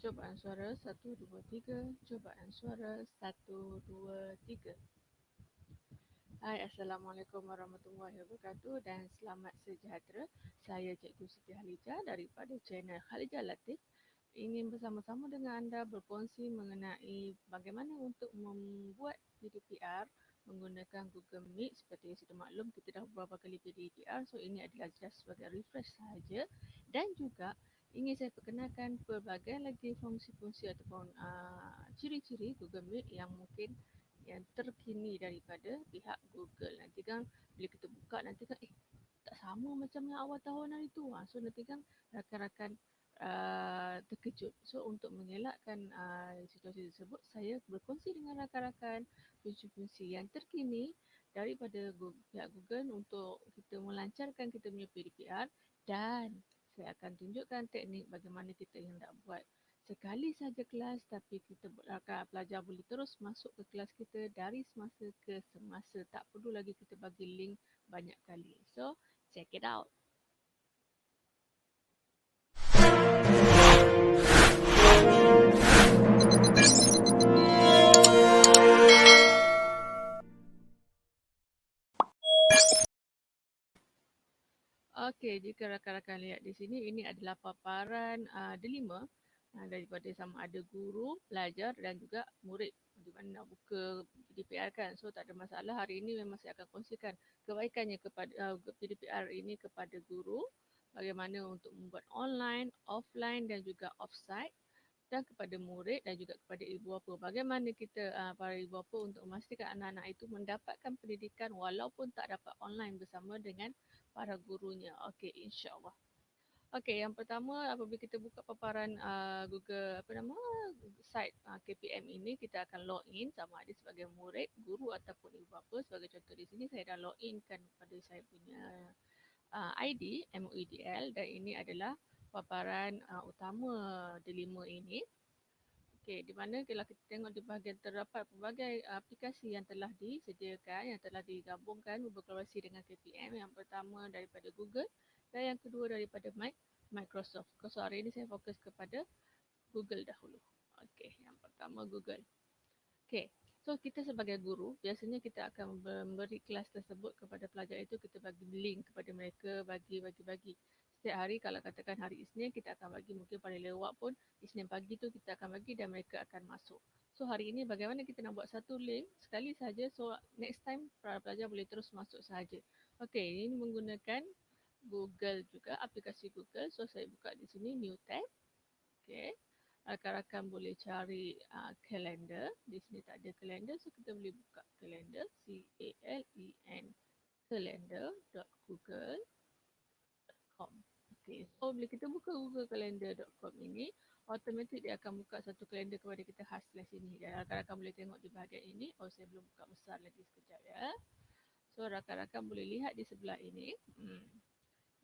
Cobaan suara 1, 2, 3. Cobaan suara 1, 2, 3. Hai, Assalamualaikum warahmatullahi wabarakatuh dan selamat sejahtera. Saya Cikgu Siti Halijah daripada channel Halijah Latif. Ingin bersama-sama dengan anda berkongsi mengenai bagaimana untuk membuat PDPR menggunakan Google Meet. Seperti yang sudah maklum, kita dah beberapa kali PDPR. So, ini adalah just sebagai refresh sahaja. Dan juga ingin saya perkenalkan pelbagai lagi fungsi-fungsi ataupun ciri-ciri Google Meet yang mungkin yang terkini daripada pihak Google. Nanti kan bila kita buka nanti kan tak sama macam yang awal tahun hari tu. So nanti kan rakan-rakan terkejut. So untuk mengelakkan situasi tersebut, saya berkongsi dengan rakan-rakan fungsi-fungsi yang terkini daripada pihak Google untuk kita melancarkan kita punya PDPR, dan saya akan tunjukkan teknik bagaimana kita hendak buat sekali saja kelas, tapi kita pelajar boleh terus masuk ke kelas kita dari semasa ke semasa. Tak perlu lagi kita bagi link banyak kali. So, check it out. Okey, jika rakan-rakan lihat di sini, ini adalah paparan delima daripada sama ada guru, pelajar dan juga murid di mana nak buka PDPR kan. So tak ada masalah. Hari ini memang saya akan kongsikan kebaikannya kepada PDPR ini kepada guru, bagaimana untuk membuat online, offline dan juga offsite, dan kepada murid dan juga kepada ibu bapa. Bagaimana kita para ibu bapa untuk memastikan anak-anak itu mendapatkan pendidikan walaupun tak dapat online bersama dengan para gurunya. Okey, insya-Allah. Okey, yang pertama apabila kita buka paparan Google site KPM ini, kita akan login sama ada sebagai murid, guru ataupun ibu bapa. Sebagai contoh di sini saya dah login kan pada saya punya ID MUIDL, dan ini adalah paparan utama delima ini. Okey, di mana kalau kita tengok di bahagian terdapat pelbagai aplikasi yang telah disediakan, yang telah digabungkan berkolaborasi dengan KPM. Yang pertama daripada Google dan yang kedua daripada Microsoft. So hari ini saya fokus kepada Google dahulu. Okey, yang pertama Google. Okey, so kita sebagai guru, biasanya kita akan memberi kelas tersebut kepada pelajar itu, kita bagi link kepada mereka, bagi. Setiap hari, kalau katakan hari Isnin, kita akan bagi, mungkin paling lewat pun Isnin pagi tu kita akan bagi dan mereka akan masuk. So hari ini bagaimana kita nak buat satu link sekali saja, so next time para pelajar boleh terus masuk sahaja. Okey, ini menggunakan Google juga, aplikasi Google. So saya buka di sini new tab. Okey. Rakan-rakan boleh cari kalender. Di sini tak ada kalender, so kita boleh buka kalender, CALEN, calendar.google.com. Okay, so bila kita buka google-calendar.com ini, automatik dia akan buka satu kalender kepada kita khas kelas ini. Dan rakan-rakan boleh tengok di bahagian ini. Oh, saya belum buka besar lagi, sekejap ya. So rakan-rakan boleh lihat di sebelah ini.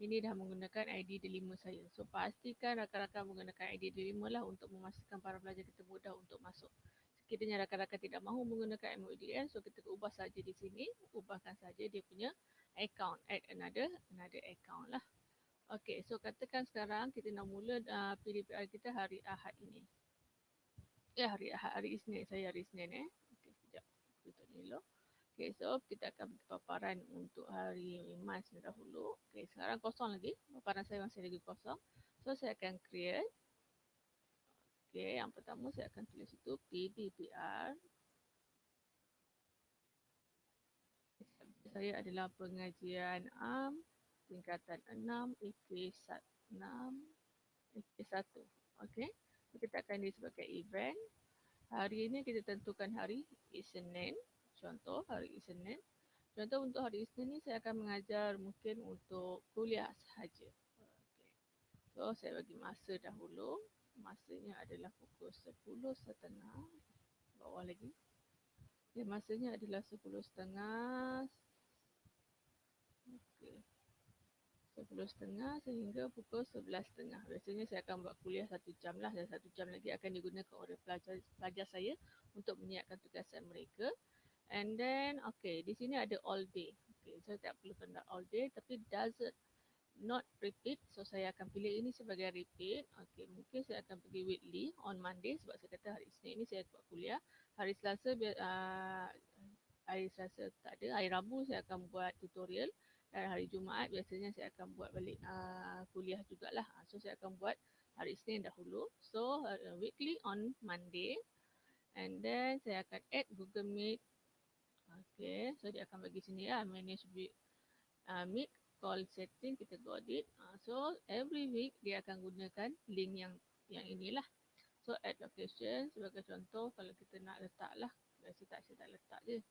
Ini dah menggunakan ID delima saya. So pastikan rakan-rakan menggunakan ID delima lah untuk memastikan para pelajar kita mudah untuk masuk. Sekiranya rakan-rakan tidak mahu menggunakan MOEDN, so kita ubah saja di sini, ubahkan saja dia punya account, add another account lah. Okey, so katakan sekarang kita nak mula PDPR kita hari Ahad ini. Hari Isnin, saya hari Isnin Okey, sekejap. Tutup dulu. Okay, so kita akan bagi paparan untuk hari Mas dahulu. Okay, sekarang kosong lagi. Paparan saya masih lagi kosong. So, saya akan create. Okay, yang pertama saya akan tulis itu PDPR. Saya adalah pengajian tingkatan 6 EP1. Okay, so, kita akan ini sebagai event. Hari ini kita tentukan hari Isnin. Contoh hari Isnin. Contoh untuk hari Isnin ni saya akan mengajar mungkin untuk kuliah sahaja. Okay. So saya bagi masa dahulu. Masanya adalah pukul 10.30. Bawah lagi. Okay, masanya adalah 10.30. Okay. 10.30 sehingga pukul 11.30. Biasanya saya akan buat kuliah 1 jam lah, dan 1 jam lagi akan digunakan oleh pelajar saya untuk menyiapkan tugasan mereka. And then, okay, di sini ada all day. Okay, saya tak perlukan all day, tapi not repeat. So saya akan pilih ini sebagai repeat. Okey, mungkin saya akan pergi weekly on Monday sebab saya kata hari Isnin ni saya buat kuliah. Hari Selasa hari Selasa tak ada. Hari Rabu saya akan buat tutorial dan hari Jumaat biasanya saya akan buat balik kuliah jugalah. So saya akan buat hari Isnin dahulu. So weekly on Monday and then saya akan add Google Meet. Okay, so dia akan bagi sini ya, manage Meet call setting, kita got it. So every week dia akan gunakan link yang inilah. So add location sebagai contoh kalau kita nak letak lah, saya tak letak je.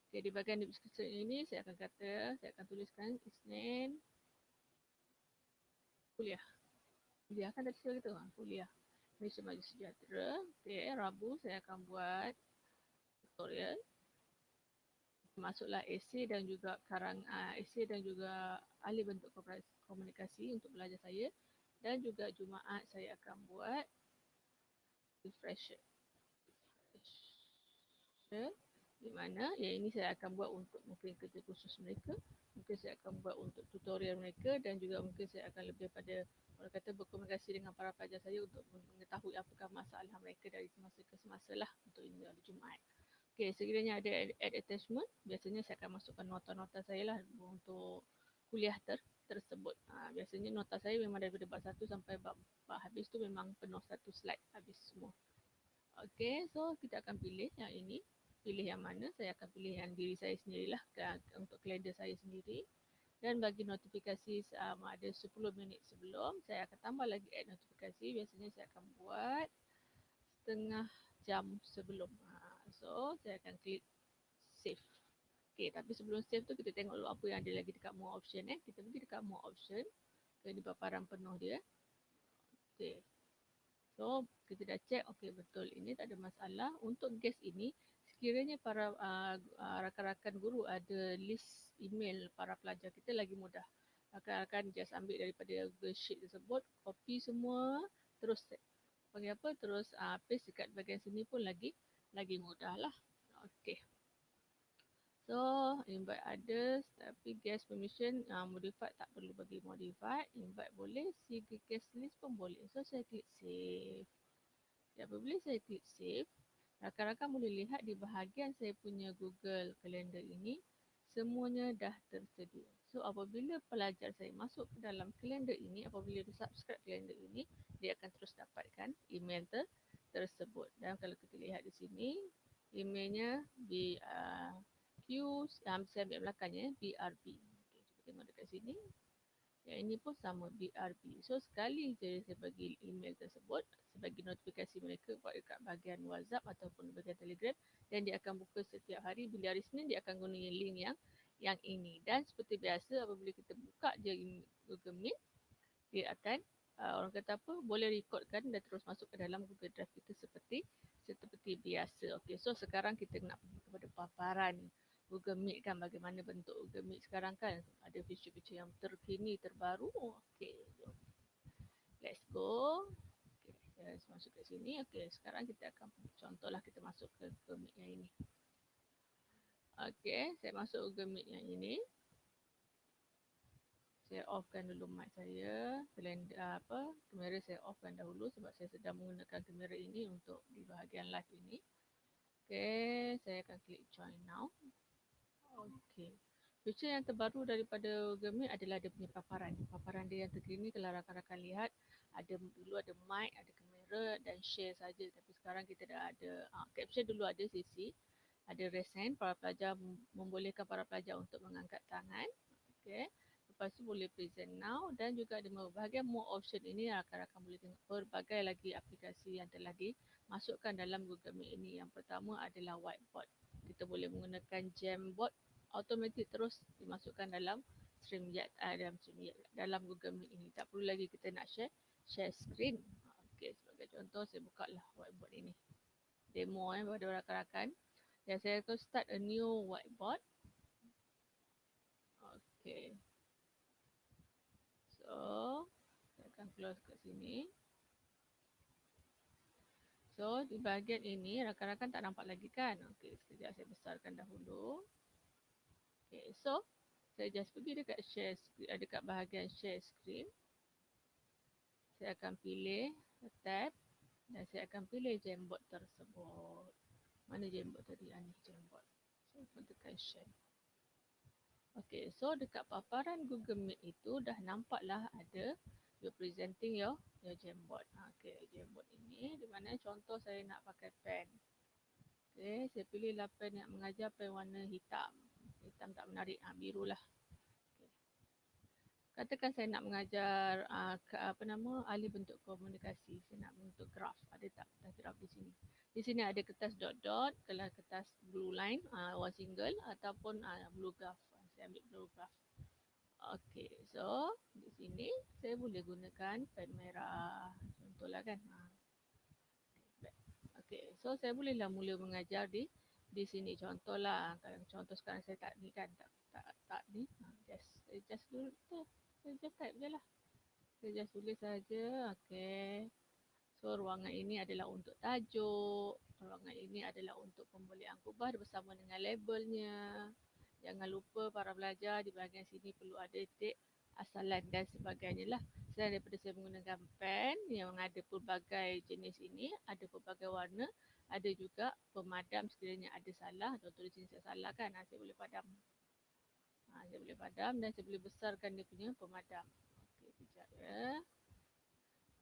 Okay, di bahagian description ini saya akan kata, saya akan tuliskan Isnin kuliah. Kuliah kan tadi saya kata, kuliah Malaysia Maju Sejahtera. Okay, Rabu saya akan buat tutorial. Masuklah esei dan juga esei dan juga ahli bentuk komunikasi untuk belajar saya. Dan juga Jumaat saya akan buat refresher. Di mana ini saya akan buat untuk mungkin kerja khusus mereka, mungkin saya akan buat untuk tutorial mereka dan juga mungkin saya akan lebih pada orang kata berkomunikasi dengan para pelajar saya untuk mengetahui apakah masalah mereka dari semasa ke semasa lah untuk ini hari Jumaat. Okey, sekiranya ada add attachment, biasanya saya akan masukkan nota-nota saya lah untuk kuliah tersebut. Biasanya nota saya memang daripada bab 1 sampai bab habis tu memang penuh satu slide habis semua. Okey, so kita akan pilih yang ini. Pilih yang mana, saya akan pilih yang diri saya sendirilah untuk kalender saya sendiri. Dan bagi notifikasi ada 10 minit sebelum, saya akan tambah lagi add notifikasi. Biasanya saya akan buat setengah jam sebelum. So, saya akan klik save. Okay, tapi sebelum save tu kita tengok dulu apa yang ada lagi dekat more option. Kita pergi dekat more option. Ini paparan penuh dia. Okay. So, kita dah check, okay betul, ini tak ada masalah. Untuk guest ini, sekiranya para rakan-rakan guru ada list email para pelajar kita lagi mudah. Rakan-rakan just ambil daripada Google Sheet tersebut, copy semua, terus panggil apa, terus paste dekat bahagian sini pun lagi mudah lah. Okay. So, invite others tapi guest permission modified tak perlu bagi modified. Invite boleh, see guest list pun boleh. So, saya klik save. Apabila saya klik save, rakan-rakan boleh lihat di bahagian saya punya Google Calendar ini, semuanya dah tersedia. So, apabila pelajar saya masuk ke dalam kalender ini, apabila dia subscribe kalender ini, dia akan terus dapatkan email tersebut. Dan kalau kita lihat di sini, emailnya saya ambil belakangnya, BRB. Okay, cuba tengok dekat sini. Yang ini pun sama, BRB. So, sekali je saya bagi email tersebut sebagai notifikasi mereka buat dekat bahagian WhatsApp ataupun bahagian Telegram, dan dia akan buka setiap hari. Bila hari Senin, dia akan guna link yang ini. Dan seperti biasa, apabila kita buka je Google Meet, dia akan orang kata apa, boleh rekodkan dan terus masuk ke dalam Google Drive kita seperti biasa. Okay, so sekarang kita nak pergi kepada paparan Google Meet kan, bagaimana bentuk Google Meet sekarang kan, ada feature-feature yang terkini, terbaru. Okay, let's go. Okay, kita masuk ke sini. Okay, sekarang kita akan contohlah kita masuk ke Google Meet yang ini. Okay, saya masuk Google Meet yang ini. Saya offkan dulu mic saya, kamera saya offkan dahulu sebab saya sedang menggunakan kamera ini untuk di bahagian live ini. Okay, saya akan klik join now. Okay, feature yang terbaru daripada Google Meet adalah dia punya paparan dia yang terkini. Kalau rakan-rakan lihat, dulu ada mic, ada kamera dan share saja, tapi sekarang kita dah ada caption. Dulu ada sesi, ada raise hand, para pelajar membolehkan para pelajar untuk mengangkat tangan. Okay. Lepas tu boleh present now dan juga ada bahagian more option ini rakan-rakan boleh tengok berbagai lagi aplikasi yang telah dimasukkan dalam Google Meet ini. Yang pertama adalah whiteboard. Kita boleh menggunakan Jamboard, automatik terus dimasukkan dalam StreamYard, dalam Google Meet ini. Tak perlu lagi kita nak share screen. Okey, sebagai contoh saya buka lah whiteboard ini. Demo pada rakan-rakan. Dan saya akan start a new whiteboard. Okey. So, saya akan close kat sini. So, di bahagian ini rakan-rakan tak nampak lagi kan? Okey, sekejap saya besarkan dahulu. Okey, so Saya just pergi dekat share screen, dekat bahagian share screen. Saya akan pilih tab dan saya akan pilih Jamboard tersebut. Mana Jamboard tadi? Ini Jamboard. So, saya tekan share. Okay, so dekat paparan Google Meet itu dah nampaklah ada you're presenting your Jamboard. Okay, Jamboard ini di mana contoh saya nak pakai pen. Okay, saya pilihlah pen yang mengajar, pen warna hitam. Hitam tak menarik, biru lah. Katakan saya nak mengajar ahli bentuk komunikasi. Saya nak bentuk graf. Ada tak kertas graf di sini? Di sini ada kertas dot-dot, kalau kertas blue line, one single ataupun blue graph. Saya ambil blue graph. Okey, so di sini saya boleh gunakan pen merah. Contohlah kan. Okey, so saya bolehlah mula mengajar di sini. Contohlah, kalau contoh sekarang saya tak ni kan, tak ni. Just dulu tu. Saya just type je lah. Saya just tulis saja. Okey. So ruangan ini adalah untuk tajuk. Ruangan ini adalah untuk pembelian kubah bersama dengan labelnya. Jangan lupa para pelajar di bahagian sini perlu ada titik asalan dan sebagainya lah. Selain daripada saya menggunakan pen yang ada pelbagai jenis ini, ada pelbagai warna, ada juga pemadam sekiranya ada salah atau tulis sini saya salah kan, saya boleh padam. Saya boleh padam dan saya boleh besarkan dia punya pemadam. Okey, sekejap ya.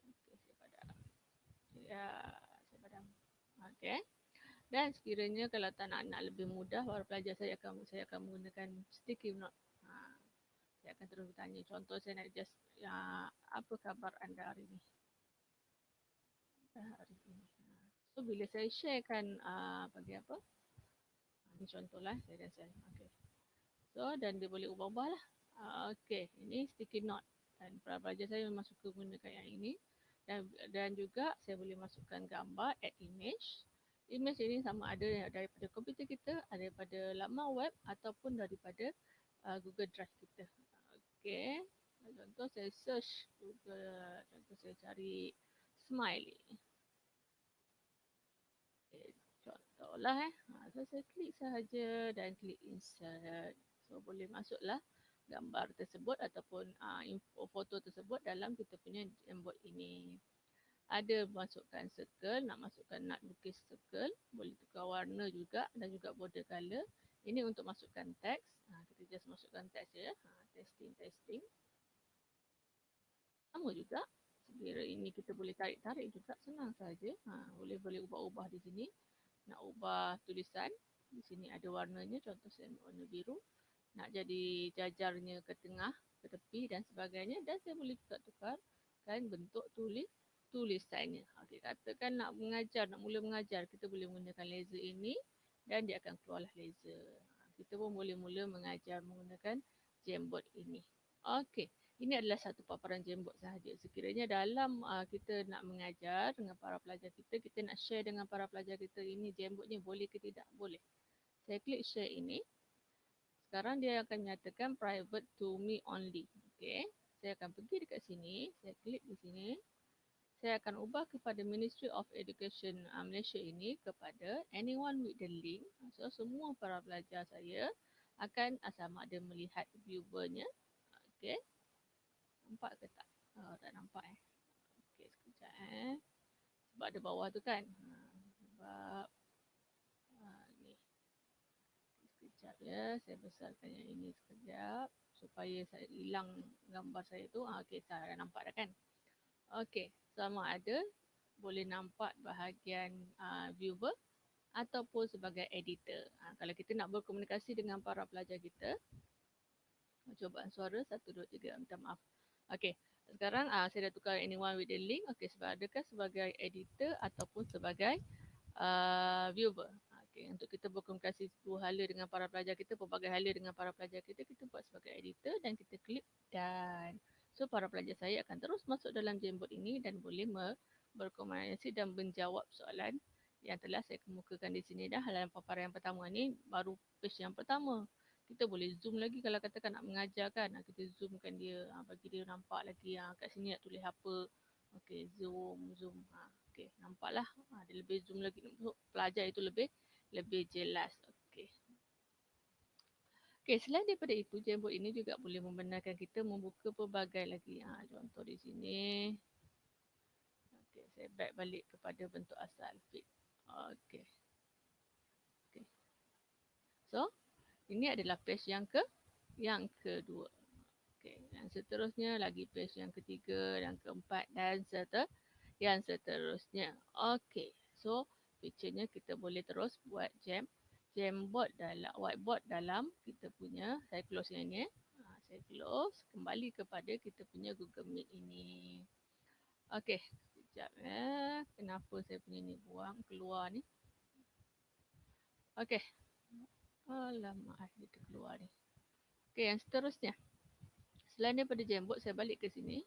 Okey, saya padam. Ya, saya padam. Okey. Dan sekiranya kalau tak nak lebih mudah, para pelajar saya akan menggunakan sticky note. Saya akan terus bertanya. Contoh saya nak just, apa khabar anda hari ini? Hari ini. So bila saya sharekan bagi apa? Ini contohlah saya dah share. Okay. So dan dia boleh ubah-ubah lah. Okay, ini sticky note. Dan para pelajar saya memang suka menggunakan yang ini. Dan juga saya boleh masukkan gambar, add image. Image ini sama ada daripada komputer kita, daripada laman web ataupun daripada Google Drive kita. Okay. Contoh saya search Google, contoh saya cari smiley. Okay. Contohlah so saya klik sahaja dan klik insert. So boleh masuklah gambar tersebut ataupun info foto tersebut dalam kita punya Jamboard ini. Ada masukkan circle, nak lukis circle, boleh tukar warna juga dan juga border color. Ini untuk masukkan teks. Kita just masukkan teks je. Testing. Sama juga. Sekira ini kita boleh tarik-tarik juga, senang saja. Boleh ubah-ubah di sini. Nak ubah tulisan, di sini ada warnanya, contoh saya warna biru. Nak jadi jajarnya ke tengah, ke tepi dan sebagainya. Dan saya boleh juga tukarkan bentuk tulisannya. Okey, katakan nak mula mengajar, kita boleh menggunakan laser ini dan dia akan keluarlah laser. Kita pun boleh mula mengajar menggunakan Jamboard ini. Okey, ini adalah satu paparan Jamboard sahaja. Sekiranya dalam kita nak mengajar dengan para pelajar kita nak share dengan para pelajar kita, ini Jamboardnya boleh ke tidak? Boleh. Saya klik share ini. Sekarang dia akan nyatakan private to me only. Okey, saya akan pergi dekat sini, saya klik di sini. Saya akan ubah kepada Ministry of Education Malaysia ini kepada anyone with the link. So semua para pelajar saya akan sama ada melihat viewernya. Okey. Nampak ke tak? Tak nampak Okey, sekejap Sebab ada bawah tu kan. Sebab ni. Sekejap ya, saya besarkan yang ini sekejap supaya saya hilang gambar saya tu. Okey, saya dah nampak dah kan. Okey, sama ada boleh nampak bahagian viewer ataupun sebagai editor. Kalau kita nak berkomunikasi dengan para pelajar kita, cubaan suara 1, 2, 3, minta maaf. Okey, sekarang saya dah tukar anyone with the link. Okey, adakah sebagai editor ataupun sebagai viewer. Okay, untuk kita berkomunikasi dua hala dengan para pelajar kita, pelbagai hala dengan para pelajar kita buat sebagai editor dan kita klik done. So para pelajar saya akan terus masuk dalam Jamboard ini dan boleh berkomunikasi dan menjawab soalan yang telah saya kemukakan di sini dah. Dalam paparan yang pertama ni baru page yang pertama. Kita boleh zoom lagi kalau katakan nak mengajar kan. Kita zoomkan dia bagi dia nampak lagi kat sini nak tulis apa. Okey, zoom. Okey, nampaklah. Dia lebih zoom lagi. Pelajar itu lebih jelas. Okey. Okey, selain daripada itu, Jamboard ini juga boleh membenarkan kita membuka pelbagai lagi. Contoh di sini. Okey, saya back balik kepada bentuk asal fit. Okey. Okey. So, ini adalah page yang kedua. Okey, yang seterusnya lagi page yang ketiga, yang keempat dan seterusnya. Okey. So, picture-nya kita boleh terus buat jamboard dalam whiteboard dalam kita punya, saya close yang ni. Saya close, kembali kepada kita punya Google Meet ini. Okey, sekejap kenapa saya punya ni buang keluar ni. Okey. Alamak, dia terkeluar ni. Okey, yang seterusnya. Selain daripada Jamboard, saya balik ke sini.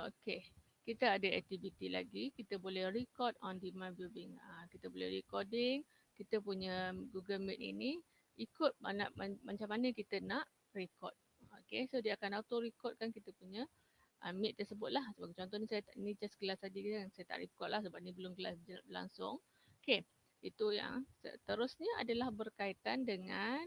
Okey, kita ada aktiviti lagi. Kita boleh record on demand viewing. Kita boleh recording kita punya Google Meet ini ikut macam mana kita nak record. Okey, so dia akan auto recordkan kita punya Meet tersebut lah. Sebagai contoh ni, ni just kelas saja kan. Saya tak record lah sebab ni belum kelas berlangsung. Okey, itu yang seterusnya adalah berkaitan dengan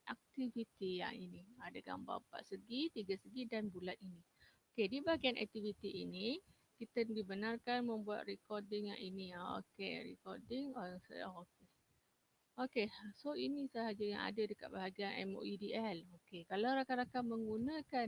aktiviti yang ini. Ada gambar 4 segi, 3 segi dan bulat ini. Okey, di bahagian aktiviti ini kita dibenarkan membuat recording yang ini. Okey, recording. Okey, so ini sahaja yang ada dekat bahagian MOEDL. Okey, kalau rakan-rakan menggunakan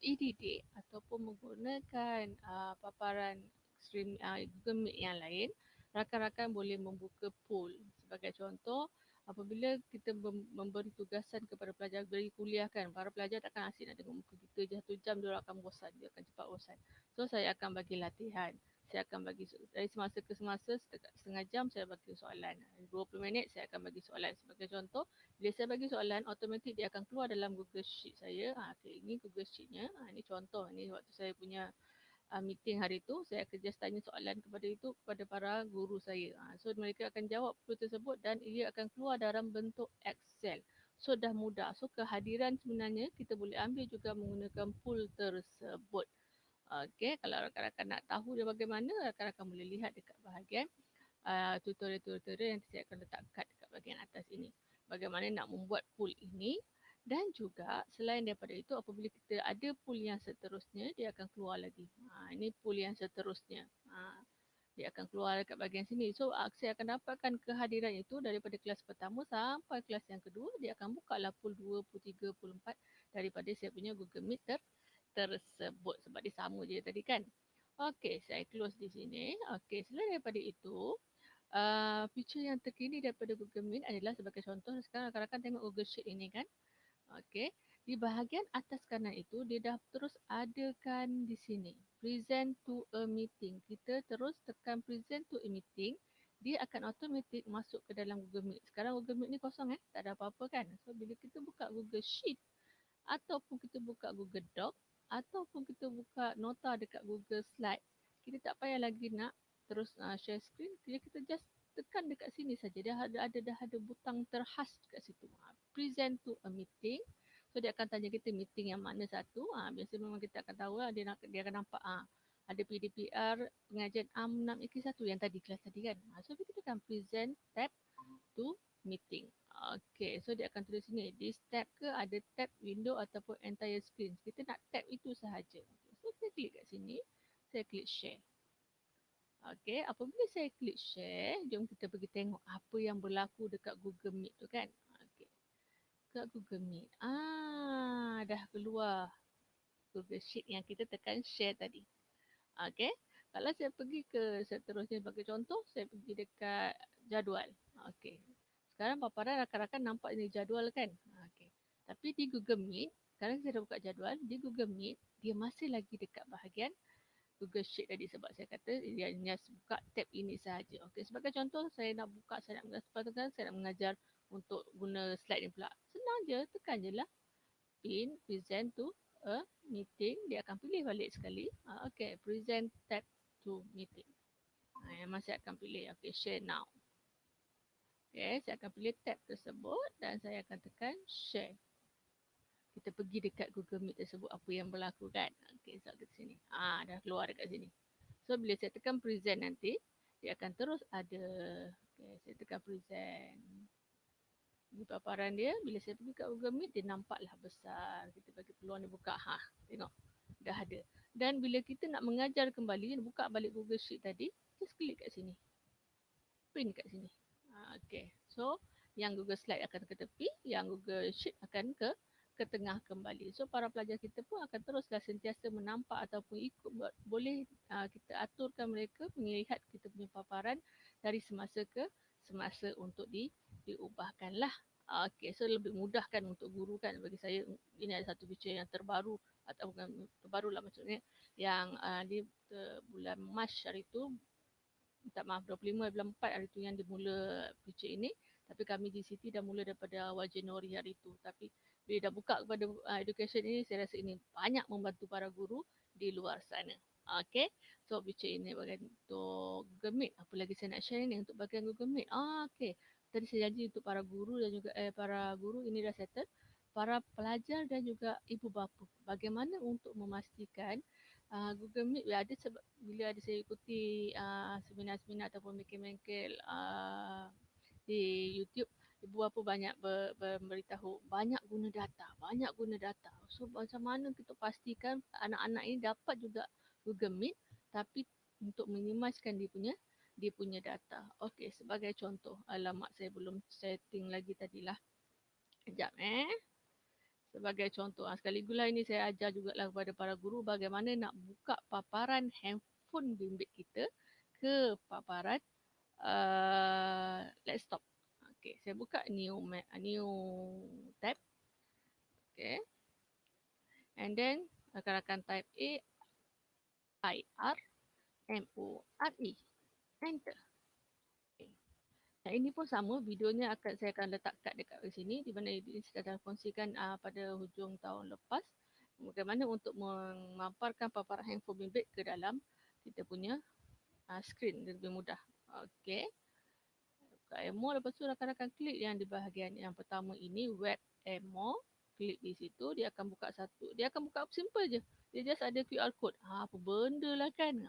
EDD ataupun menggunakan paparan stream Google Meet yang lain, rakan-rakan boleh membuka poll. Sebagai contoh, apabila kita memberi tugasan kepada pelajar, beri kuliah kan, para pelajar takkan asyik nak tengok muka kita je 1 jam, dia akan bosan, dia akan cepat bosan. So saya akan bagi latihan. Saya akan bagi dari semasa ke semasa, setengah jam saya bagi soalan. 20 minit saya akan bagi soalan. Sebagai contoh, bila saya bagi soalan, automatik dia akan keluar dalam Google Sheet saya. Okay, ini Google Sheet-nya. Ini contoh. Ini waktu saya punya meeting hari tu, saya akan just tanya soalan kepada para guru saya. So mereka akan jawab pool tersebut dan ia akan keluar dalam bentuk Excel. So dah mudah. So kehadiran sebenarnya kita boleh ambil juga menggunakan pool tersebut. Okey, kalau rakan-rakan nak tahu dia bagaimana, rakan-rakan boleh lihat dekat bahagian tutorial-tutorial yang saya akan letak kat dekat bahagian atas ini. Bagaimana nak membuat pool ini dan juga selain daripada itu apabila kita ada pool yang seterusnya, dia akan keluar lagi. Ini pool yang seterusnya. Dia akan keluar dekat bahagian sini. So, saya akan dapatkan kehadiran itu daripada kelas pertama sampai kelas yang kedua. Dia akan buka lah pool 2, pool 3, pool 4 daripada saya punya Google Meet tersebut. Sebab dia sama je tadi kan. Okey, saya close di sini. Okey, selain daripada itu, feature yang terkini daripada Google Meet adalah sebagai contoh, sekarang rakan-rakan tengok Google Sheet ini kan. Okey, di bahagian atas kanan itu dia dah terus adakan di sini present to a meeting. Kita terus tekan present to a meeting, dia akan automatik masuk ke dalam Google Meet. Sekarang Google Meet ni kosong tak ada apa-apa kan. So bila kita buka Google Sheet ataupun kita buka Google Doc ataupun kita buka nota dekat Google Slide, kita tak payah lagi nak terus share screen. Kita just tekan dekat sini saja. Dia dah ada butang terkhas dekat situ. Present to a meeting. So dia akan tanya kita meeting yang mana satu. Biasa memang kita akan tahu lah, dia akan nampak ada PDPR pengajian AM 6 1 yang tadi kelas tadi kan. So kita tekan present tab to meeting. Okay, so dia akan tulis sini, this tab ke ada tab window ataupun entire screen. Kita nak tab itu sahaja. Okay, so saya klik kat sini, saya klik share. Okay, apabila saya klik share, jom kita pergi tengok apa yang berlaku dekat Google Meet tu kan. Okay, dekat Google Meet. Dah keluar Google Sheet yang kita tekan share tadi. Okay, kalau saya pergi ke seterusnya sebagai contoh, saya pergi dekat jadual. Okay, sekarang paparan rakan-rakan nampak ni jadual kan. Okay, tapi di Google Meet, sekarang saya dah buka jadual, di Google Meet, dia masih lagi dekat bahagian Google Sheet tadi sebab saya kata dia hanya buka tab ini sahaja. Okay, sebagai contoh saya nak buka, saya nak mengajar, saya nak mengajar untuk guna slide ni pula. Senang je, tekan je lah pin present to a meeting, dia akan pilih balik sekali. Okay, present tab to meeting. Yang masih akan pilih, okay, share now. Okay, saya akan pilih tab tersebut dan saya akan tekan share. Kita pergi dekat Google Meet tersebut, apa yang berlaku kan. Okay, so kat sini. Dah keluar dekat sini. So bila saya tekan present nanti, dia akan terus ada Okay, saya tekan present. Di paparan dia, bila saya pergi kat Google Meet, dia nampaklah besar. Kita bagi peluang dia buka. Tengok. Dah ada. Dan bila kita nak mengajar kembali, buka balik Google Sheet tadi, just klik kat sini. Print kat sini. Okay. So, yang Google Slide akan ke tepi, yang Google Sheet akan ke tengah kembali. So, para pelajar kita pun akan teruslah sentiasa menampak ataupun ikut. Boleh kita aturkan mereka melihat kita punya paparan dari semasa ke semasa untuk diubahkan lah. Okay, so lebih mudahkan untuk guru kan. Bagi saya, ini ada satu feature yang terbaru, atau bukan terbaru lah maksudnya, yang di bulan Mac hari tu, minta maaf, 25 bulan 4 hari tu yang dimula feature ini. Tapi kami di City dah mula daripada awal Januari hari tu. Tapi bila dah buka kepada education ini, saya rasa ini banyak membantu para guru di luar sana. Okay, so feature ini bagian untuk Google Meet. Apa lagi saya nak share ni untuk bagian Google Meet. Okay, tadi saya janji untuk para guru dan juga para guru ini dah settle. Para pelajar dan juga ibu bapa, bagaimana untuk memastikan Google Meet ada sebab bila ada saya ikuti seminar-seminar ataupun bengkel-bengkel di YouTube, ibu bapa banyak memberitahu banyak guna data. So macam mana kita pastikan anak-anak ini dapat juga Google Meet tapi untuk minimiskan dia punya data. Okey, sebagai contoh, alamak saya belum setting lagi tadilah. Kejap Sebagai contoh, sekaligus ini saya ajar juga lah kepada para guru bagaimana nak buka paparan handphone bimbit kita ke paparan laptop. Okay, saya buka new tab. Okay, and then rakan-rakan type AIRMORE. Enter. Okay. Dan ini pun sama, videonya saya akan letak dekat sini di mana ini saya dah kongsikan pada hujung tahun lepas. Bagaimana untuk memamparkan paparan handphone bimbit ke dalam kita punya screen lebih mudah. Okey. Buka Emo, lepas tu rakan-rakan klik yang di bahagian yang pertama ini, web Emo. Klik di situ, dia akan buka satu. Dia akan buka simple je. Dia just ada QR code. Apa benda lah kan.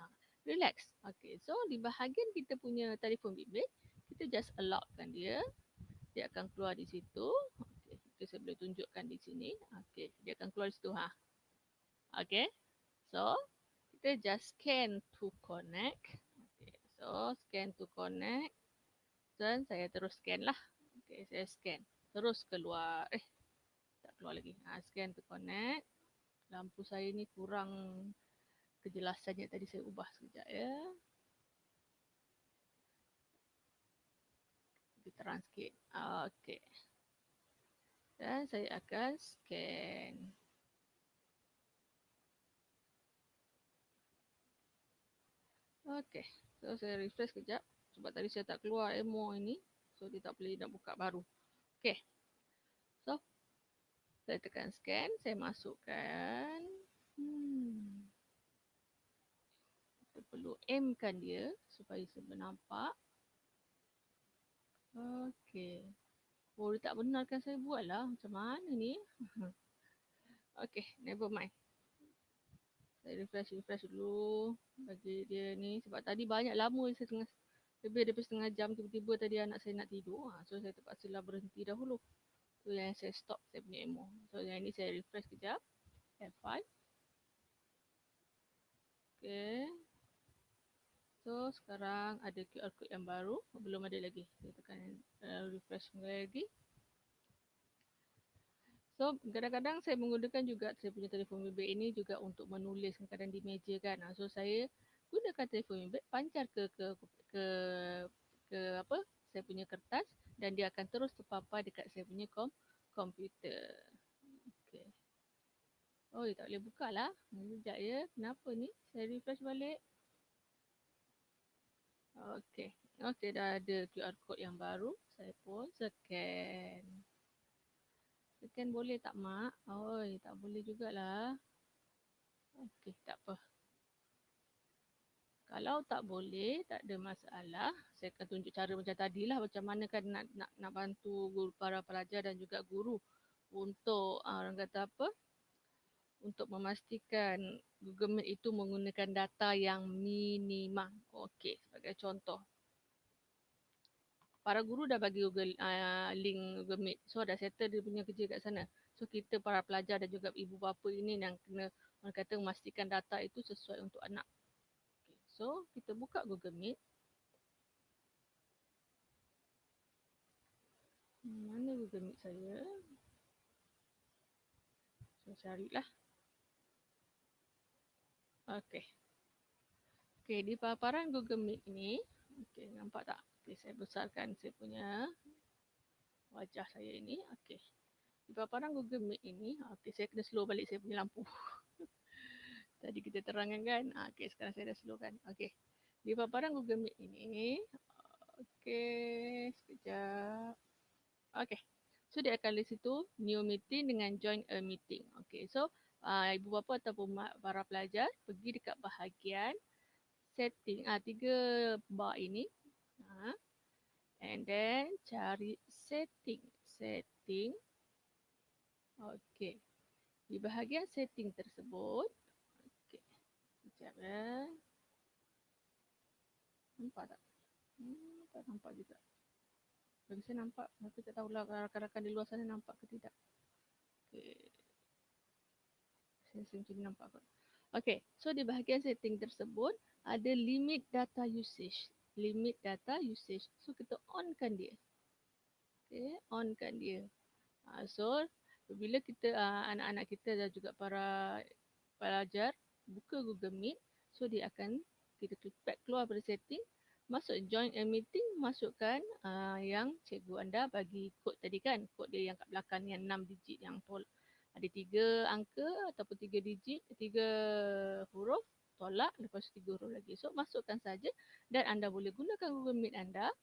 Relax. Okay, so di bahagian kita punya telefon bimbit, kita just allowkan dia. Dia akan keluar di situ. Okay, saya boleh tunjukkan di sini. Okay, dia akan keluar di situ. Okay, so kita just scan to connect. Okay, so scan to connect. Dan saya terus scan lah. Okay, saya scan. Terus keluar. Tak keluar lagi. Scan to connect. Lampu saya ni kurang kejelasannya. Tadi saya ubah sekejap ya. Lebih terang sikit. Okay. Dan saya akan scan. Okay. So saya refresh sekejap. Sebab tadi saya tak keluar Emo ini. So dia tak boleh nak buka baru. Okay. So saya tekan scan. Saya masukkan. Kita perlu aimkan dia supaya semua nampak. Okay. Oh, dia tak benarkan saya buat lah. Macam mana ni? Okay, never mind. Saya refresh dulu. Bagi dia ni. Sebab tadi banyak lama saya tengah. Lebih daripada setengah jam tiba-tiba tadi anak saya nak tidur. So saya terpaksa lah berhenti dahulu. So yang saya stop saya punya emo. So yang ni saya refresh kejap. F5. Okay. So sekarang ada QR code yang baru. Belum ada lagi. Saya tekan refresh lagi. So kadang-kadang saya menggunakan juga saya punya telefon bimbit ini juga untuk menulis kadang-kadang di meja kan. So saya gunakan telefon bimbit pancar ke apa? Saya punya kertas dan dia akan terus terpapar dekat saya punya komputer. Okay. Oh, dia tak boleh buka lah. Sekejap ya. Kenapa ni? Saya refresh balik. Okay. Okay, dah ada QR code yang baru. Saya pun scan. Scan boleh tak, Mak? Oh, tak boleh jugalah. Okey, tak apa. Kalau tak boleh, tak ada masalah. Saya akan tunjuk cara macam tadilah macam mana kan nak bantu guru, para pelajar dan juga guru untuk orang kata apa? Untuk memastikan Google Meet itu menggunakan data yang minimum. Okey, sebagai contoh. para guru dah bagi Google link Google Meet. So dah settle dia punya kerja kat sana. So kita para pelajar dan juga ibu bapa ini yang kena orang kata memastikan data itu sesuai untuk anak. Okay. So kita buka Google Meet. Mana Google Meet saya? Saya carilah. Okay. Okay, di paparan Google Meet ini, okay, nampak tak? Okay, saya besarkan saya punya wajah saya ini. Okay. Di paparan Google Meet ini, okay, saya kena slow balik saya punya lampu. Tadi kita terangkan kan? Okay, sekarang saya dah slow kan? Okay. Di paparan Google Meet ini, okay, sekejap. Okay. So, dia akan list situ new meeting dengan join a meeting. Okay, so ibu bapa ataupun para pelajar pergi dekat bahagian setting. Tiga bar ini. And then cari setting. Setting. Okay. Di bahagian setting tersebut. Okay. Sekejap ya. Nampak tak? Tak nampak juga. Bagi saya nampak. Tapi tak tahulah rakan-rakan di luar sana nampak ke tidak. Okay. Saya macam ni nampak kot. Okay. So di bahagian setting tersebut. Ada limit data usage. Limit data usage. So kita onkan dia. Okay. Onkan dia. So bila kita anak-anak kita dan juga para pelajar buka Google Meet, so dia akan kita klik back keluar dari setting, masuk join a meeting, masukkan yang cikgu anda bagi kod tadi kan, kod dia yang kat belakang yang 6 digit yang ada 3 angka ataupun 3 digit, 3 huruf tolak, lepas tu 3 huruf lagi. So masukkan saja dan anda boleh gunakan Google Meet anda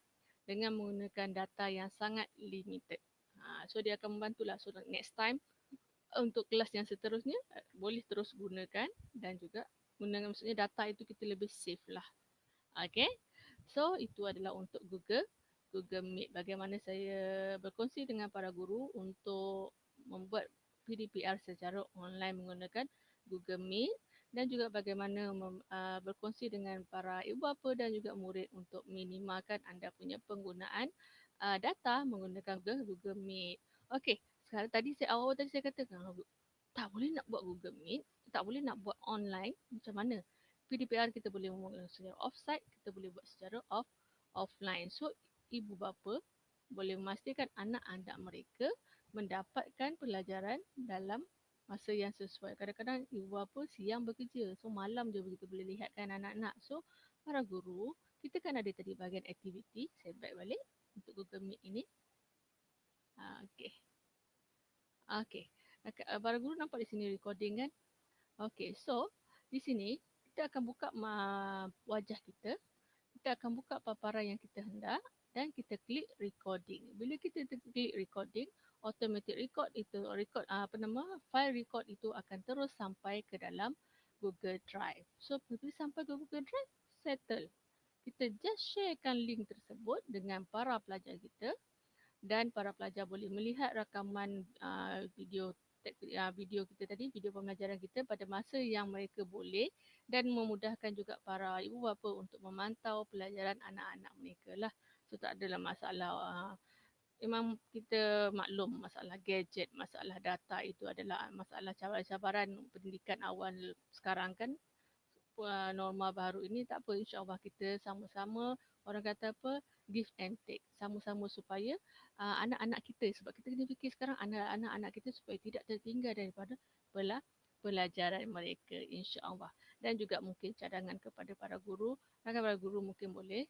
dengan menggunakan data yang sangat limited. So dia akan membantulah. So next time untuk kelas yang seterusnya boleh terus gunakan dan juga gunakan maksudnya data itu kita lebih safe lah. Okay. So itu adalah untuk Google Meet. Bagaimana saya berkongsi dengan para guru untuk membuat PDPR secara online menggunakan Google Meet dan juga bagaimana berkongsi dengan para ibu bapa dan juga murid untuk minimalkan anda punya penggunaan data menggunakan Google Meet. Okey, sekarang tadi awal tadi saya katakan tak boleh nak buat Google Meet, tak boleh nak buat online, macam mana? PDPR kita boleh buat secara offsite, kita boleh buat secara offline. So, ibu bapa boleh memastikan anak-anak mereka mendapatkan pelajaran dalam masa yang sesuai. Kadang-kadang ibu bapa siang bekerja, so malam je kita boleh lihatkan anak-anak. So, para guru, kita kan ada tadi bahagian aktiviti, saya back balik untuk Google Meet ini. Okey. Okey. Para guru nampak di sini recording kan? Okey, so di sini kita akan buka wajah kita. Kita akan buka paparan yang kita hendak dan kita klik recording. Bila kita klik recording, automatic record itu file record itu akan terus sampai ke dalam Google Drive. So bila sampai ke Google Drive, settle. Kita just sharekan link tersebut dengan para pelajar kita dan para pelajar boleh melihat rakaman video kita tadi, video pembelajaran kita pada masa yang mereka boleh dan memudahkan juga para ibu bapa untuk memantau pelajaran anak-anak mereka lah. So tak adalah masalah. Memang kita maklum masalah gadget, masalah data itu adalah masalah cabaran-cabaran pendidikan awal sekarang kan. Norma baru ini tak apa, insyaAllah kita sama-sama orang kata apa, give and take sama-sama supaya anak-anak kita, sebab kita kena fikir sekarang anak-anak kita supaya tidak tertinggal daripada pelajaran mereka, insyaAllah. Dan juga mungkin cadangan kepada para guru, para guru mungkin boleh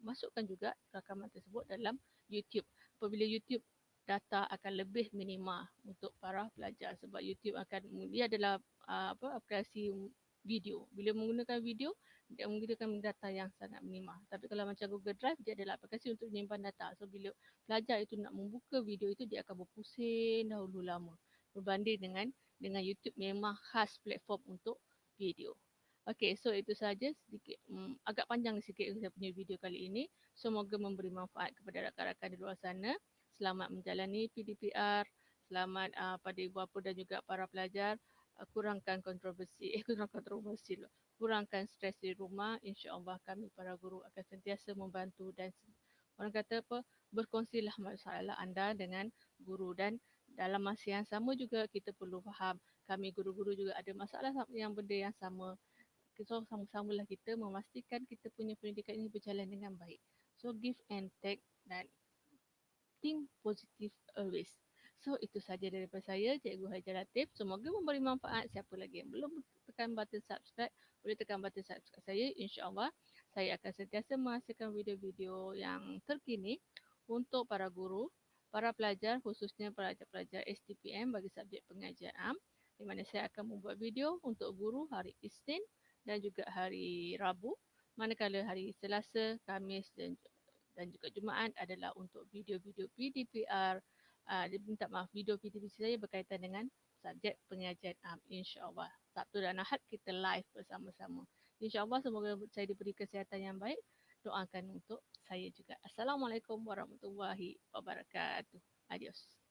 masukkan juga rakaman tersebut dalam YouTube. Apabila YouTube, data akan lebih minima untuk para pelajar sebab YouTube dia adalah aplikasi video. Bila menggunakan video, dia menggunakan data yang sangat minima. Tapi kalau macam Google Drive, dia adalah aplikasi untuk menyimpan data. So bila pelajar itu nak membuka video itu, dia akan berpusing dahulu lama. Berbanding dengan YouTube memang khas platform untuk video. Okay, so itu saja sedikit, agak panjang sikit saya punya video kali ini. Semoga memberi manfaat kepada rakan-rakan di luar sana. Selamat menjalani PDPR. Selamat pada ibu bapa dan juga para pelajar. Kurangkan kontroversi, kurangkan stres di rumah. InsyaAllah kami para guru akan sentiasa membantu dan orang kata apa, berkongsilah masalah anda dengan guru, dan dalam masa yang sama juga kita perlu faham kami guru-guru juga ada masalah yang benda yang sama. So sama-samalah kita memastikan kita punya pendidikan ini berjalan dengan baik. So give and take dan think positive always. So itu saja daripada saya, Cikgu Hajar Latif. Semoga memberi manfaat. Siapa lagi yang belum tekan button subscribe, boleh tekan button subscribe saya. InsyaAllah saya akan sentiasa menghasilkan video-video yang terkini untuk para guru, para pelajar, khususnya pelajar-pelajar STPM bagi subjek pengajian am, di mana saya akan membuat video untuk guru hari Isnin dan juga hari Rabu, manakala hari Selasa, Khamis dan juga Jumaat adalah untuk video-video PDPR. Minta maaf, video PDPR saya berkaitan dengan subjek pengajian am, insyaAllah. Sabtu dan Ahad kita live bersama-sama. InsyaAllah semoga saya diberi kesihatan yang baik. Doakan untuk saya juga. Assalamualaikum warahmatullahi wabarakatuh. Adios.